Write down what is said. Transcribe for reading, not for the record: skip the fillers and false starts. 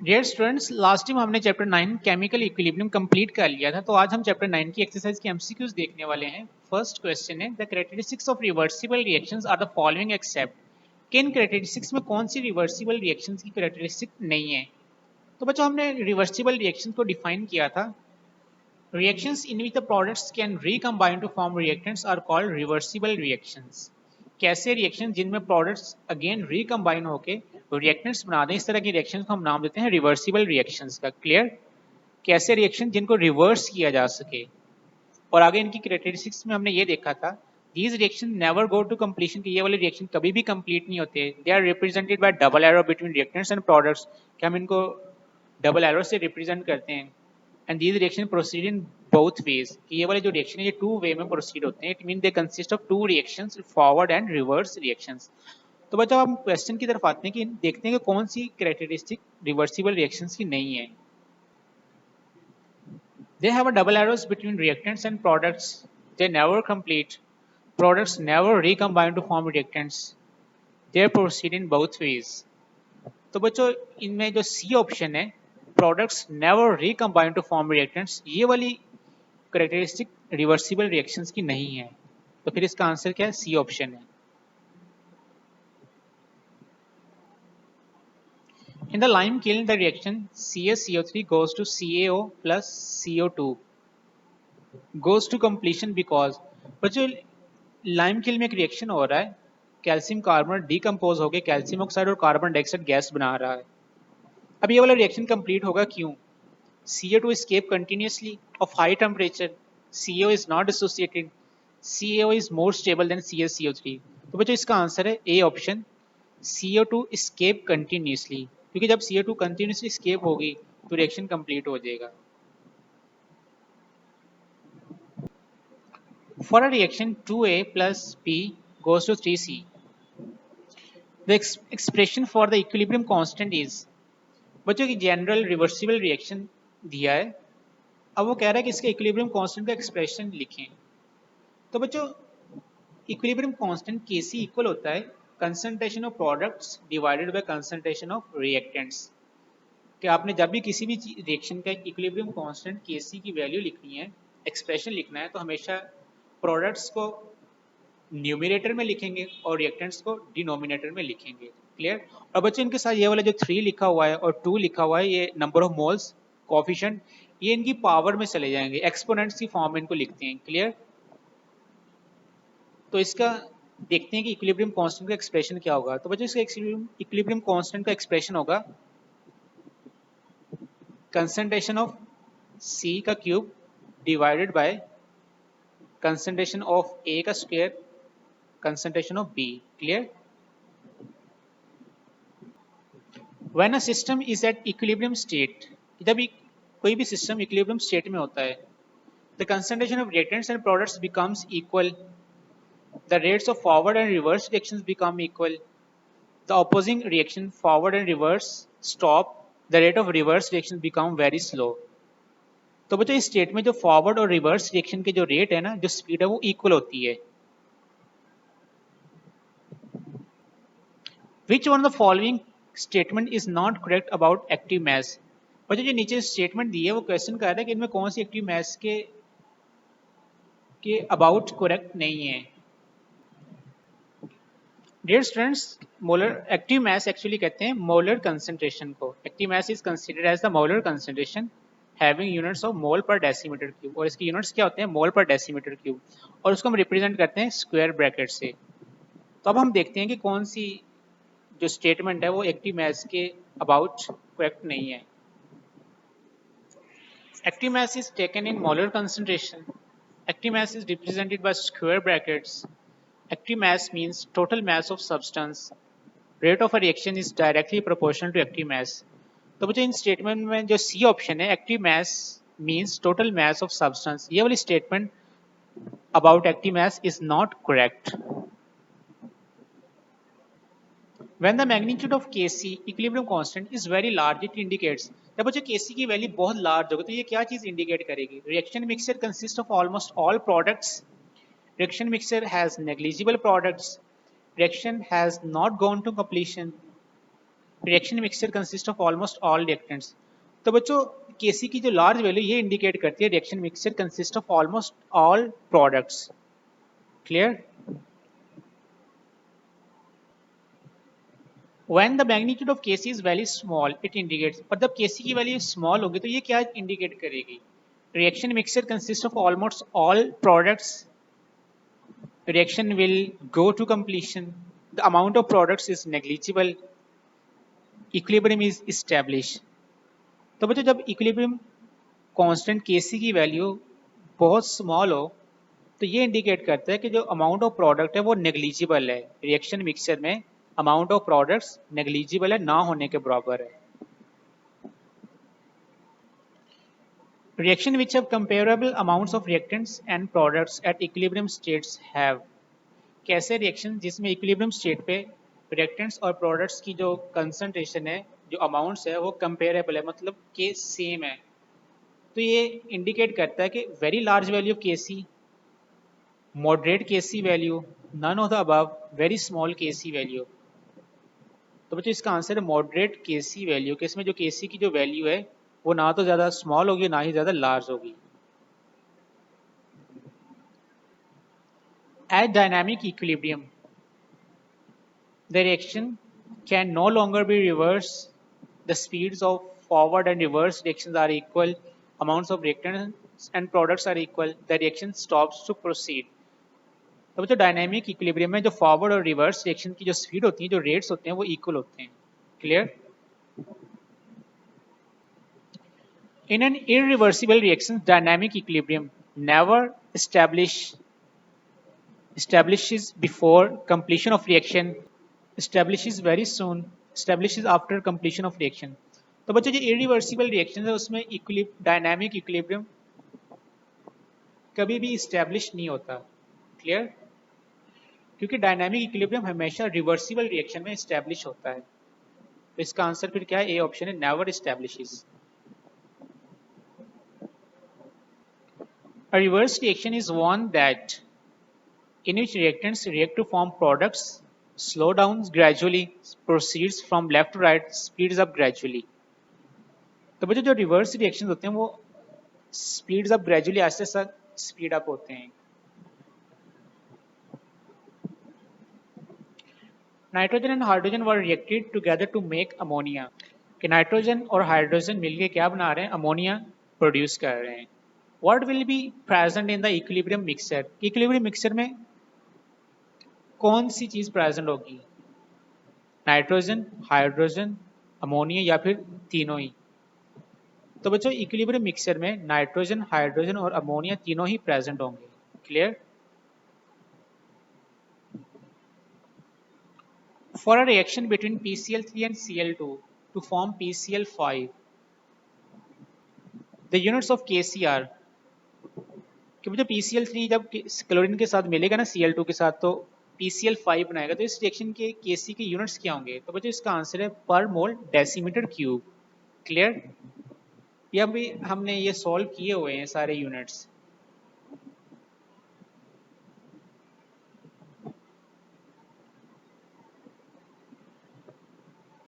Dear students, last time हमने chapter 9 chemical equilibrium complete कर लिया था। तो आज हम चैप्टर 9 की एक्सरसाइज की एमसीक्यूज देखने वाले हैं। फर्स्ट क्वेश्चन है, the characteristics of reversible reactions are the following except. किन कैरेक्टरिस्टिक्स में कौन सी रिवर्सिबल रिएक्शंस की कैरेक्टरिस्टिक नहीं है? तो बच्चों, हमने रिवर्सिबल रिएक्शंस को डिफाइन किया था। Reactions in which the products can recombine to form reactants are called reversible reactions. कैसे रिएक्शन जिनमें प्रोडक्ट्स अगेन रिकम्बाइन होके रिएक्टेंट्स बना दें, इस तरह की रिएक्शंस को हम नाम देते हैं रिवर्सिबल रिएक्शंस का। क्लियर? कैसे रिएक्शन जिनको रिवर्स किया जा सके। और आगे इनकी कैरेक्टरिस्टिक्स में हमने ये देखा था, these reaction never go to completion, कि ये वाले रिएक्शन कभी भी कंप्लीट नहीं होते। They are represented by double arrow between reactants and products, कि हम इनको डबल एरो से रिप्रेजेंट करते हैं। And these reaction proceed in both ways, कि ये वाले जो रिएक्शन है ये टू वे में प्रोसीड होते हैं। It mean they consist of two reactions, forward and reverse reactions. तो बच्चों, हम क्वेश्चन की तरफ आते हैं कि देखते हैं कि कौन सी कैरेक्टरिस्टिक रिवर्सिबल रिएक्शंस की नहीं है। They have a double arrows between reactants and products. They never complete. Products never recombine to form reactants. They proceed in both ways. तो बच्चों, इनमें जो सी ऑप्शन है, products never recombine to form reactants, ये वाली characteristic reversible reactions की नहीं है। तो फिर इसका आंसर क्या है? सी ऑप्शन है। In the lime kiln, the reaction CaCO3 goes to CaO plus CO2 goes to completion because, बच्चों, लाइम किल में एक रिएक्शन हो रहा है, कैल्शियम कार्बोनेट डिकम्पोज होकर कैल्शियम ऑक्साइड और कार्बन डाइऑक्साइड गैस बना रहा है। अब ये वाला रिएक्शन कंप्लीट होगा क्यों? CO2 escape continuously of high temperature. CO is not associated. CaO is more stable than CaCO3. तो बच्चों, इसका आंसर है A option, CO2 escape continuously, क्योंकि जब CO2 continuously escape होगी तो रिएक्शन कंप्लीट हो जाएगा। For a reaction 2A plus B goes to 3C, the expression for the equilibrium constant is, बच्चों की जनरल रिवर्सिबल रिएक्शन दिया है। अब वो कह रहा है कि इसके इक्विलिब्रियम कांस्टेंट का एक्सप्रेशन लिखें। तो बच्चों, इक्विलिब्रियम कांस्टेंट Kc इक्वल होता है concentration of products divided by concentration of reactants. कि आपने जब भी किसी भी रिएक्शन का इक्विलिब्रियम कांस्टेंट Kc की वैल्यू लिखनी है, एक्सप्रेशन लिखना है, तो हमेशा प्रोडक्ट्स को न्यूमिनेटर में लिखेंगे और रिएक्टेंट्स को डिनोमिनेटर में लिखेंगे। क्लियर? और बच्चों, इनके साथ ये वाला जो 3 लिखा हुआ है और 2 लिखा हुआ है, ये नंबर ऑफ मोल्स कोफिशिएंट, ये इनकी पावर में चले जाएंगे, एक्सपोनेंट्स की फॉर्म में इनको लिखते हैं। क्लियर? तो इसका देखते हैं कि इक्विलिब्रियम कांस्टेंट का एक्सप्रेशन क्या होगा। तो बच्चों, इसका इक्विलिब्रियम कांस्टेंट का एक्सप्रेशन होगा कंसंट्रेशन ऑफ C का cube divided by concentration of A का square concentration of B। Clear? When a system is at equilibrium state, जब कोई भी सिस्टम इक्विलिब्रियम स्टेट में होता है, the concentration of reactants and products becomes equal, the rates of forward and reverse reactions become equal, the opposing reaction forward and reverse stop, the rate of reverse reaction become very slow. तो बच्चों, इस state में जो forward और reverse reaction के जो rate है ना, जो स्पीड है, वो इक्वल होती है। Which one of the following statement is not correct about active mass? बच्चों, जो नीचे स्टेटमेंट दी है वो क्वेश्चन कर रहा है कि इनमें कौन सी एक्टिव मास के अबाउट करेक्ट नहीं है। Dear students, molar active mass actually कहते हैं मोलर कंसंट्रेशन को। Active mass is considered as the molar concentration having units of mole per decimetre cube, और इसके यूनिट्स क्या होते हैं? मोल पर डेसीमीटर क्यूब, और उसको हम रिप्रेजेंट करते हैं स्क्वायर ब्रैकेट से। तो अब हम देखते हैं कि कौन सी जो स्टेटमेंट है वो एक्टिव मास के अबाउट करेक्ट नहीं है। Active mass is taken in molar concentration. Active mass is represented by square brackets. Active mass means total mass of substance. Rate of a reaction is directly proportional to active mass. तो बच्चों, इन statement में जो C option है, active mass means total mass of substance, ये वाली statement about active mass is not correct. When the magnitude of Kc equilibrium constant is very large, it indicates, जब बच्चों Kc की वैल्यू बहुत large होगी तो ये क्या चीज इंडिकेट करेगी? Reaction mixture consist of almost all products, reaction mixture has negligible products, reaction has not gone to completion, reaction mixture consist of almost all reactants. तो बच्चों Kc की जो लार्ज वैल्यू ये इंडिकेट करती है reaction mixture consist of almost all products. Clear? When the magnitude of Kc is very small, it indicates, पर जब Kc की वैल्यू स्मॉल होगी तो ये क्या इंडिकेट करेगी? Reaction mixture consists of almost all products. Reaction will go to completion. The amount of products is negligible. Equilibrium is established. तो बच्चों जब इक्विलिब्रियम कांस्टेंट Kc की वैल्यू बहुत स्मॉल हो तो ये इंडिकेट करता है कि जो अमाउंट ऑफ प्रोडक्ट है वो नेग्लिजिबल है। रिएक्शन मिक्सचर में अमाउंट ऑफ प्रोडक्ट्स नेग्लिजिबल है, ना होने के बराबर है। Reaction which have comparable amounts of reactants and products at equilibrium states have। कैसे रिएक्शन जिसमें इक्विलिब्रियम स्टेट पे रिएक्टेंट्स और प्रोडक्ट्स की जो कंसंट्रेशन है, जो अमाउंट्स है वो कंपेरेबल है, मतलब के सेम है। तो ये इंडिकेट करता है कि very large value of Kc, moderate Kc value, none of the above, very small Kc value. तो बच्चों इसका आंसर है मॉडरेट Kc वैल्यू, कि इसमें जो Kc की जो वैल्यू है वो ना तो ज़्यादा स्मॉल होगी ना ही ज़्यादा लार्ज होगी। At dynamic equilibrium, the reaction can no longer be reversed. The speeds of forward and reverse reactions are equal. Amounts of reactants and products are equal. The reaction stops to proceed. तो बच्चों dynamic equilibrium में जो forward और reverse reaction की जो speed होती है, जो रेट्स होते हैं वो इक्वल होते हैं। Clear? In an irreversible reaction, dynamic equilibrium never establishes before completion of reaction, establishes very soon, establishes after completion of reaction। तो बच्चों जो irreversible reaction है उसमें डायनामिक इक्विलिब्रियम कभी भी इस्टेब्लिश नहीं होता। क्लियर? क्योंकि डायनामिक इक्विलिब्रियम हमेशा रिवर्सिबल रिएक्शन में इस्टेब्लिश होता है। तो इसका आंसर फिर क्या है? ए ऑप्शन है, never establishes. A reverse reaction is one that in which reactants react to form products, slow down gradually, proceeds from left to right, speeds up gradually। तो बच्चों जो रिवर्स रिएक्शंस होते हैं वो स्पीड्स अप ग्रेजुअली, आस्ते आस्ते speed up होते हैं। Nitrogen and hydrogen were reacted together to make ammonia. कि नाइट्रोजन और हाइड्रोजन मिलके क्या बना रहे हैं? अमोनिया प्रोड्यूस कर रहे हैं। What will be present in the equilibrium mixture? Equilibrium mixture में कौन सी चीज प्रेजेंट होगी? नाइट्रोजन, हाइड्रोजन, अमोनिया या फिर तीनों ही? तो बच्चों इक्विलिब्रियम मिक्सचर में नाइट्रोजन, हाइड्रोजन और अमोनिया तीनों ही प्रेजेंट होंगे। Clear? For a reaction between PCl3 and Cl2 to form PCl5, the units of Kc are। कि मुझे PCl3 जब क्लोरीन के साथ मिलेगा ना Cl2 के साथ तो PCl5 बनाएगा, तो इस रिएक्शन के Kc के यूनिट्स क्या होंगे? तो बच्चों इसका आंसर है पर मोल डेसीमीटर क्यूब। क्लियर? ये अभी हमने ये सॉल्व किए हुए हैं सारे यूनिट्स।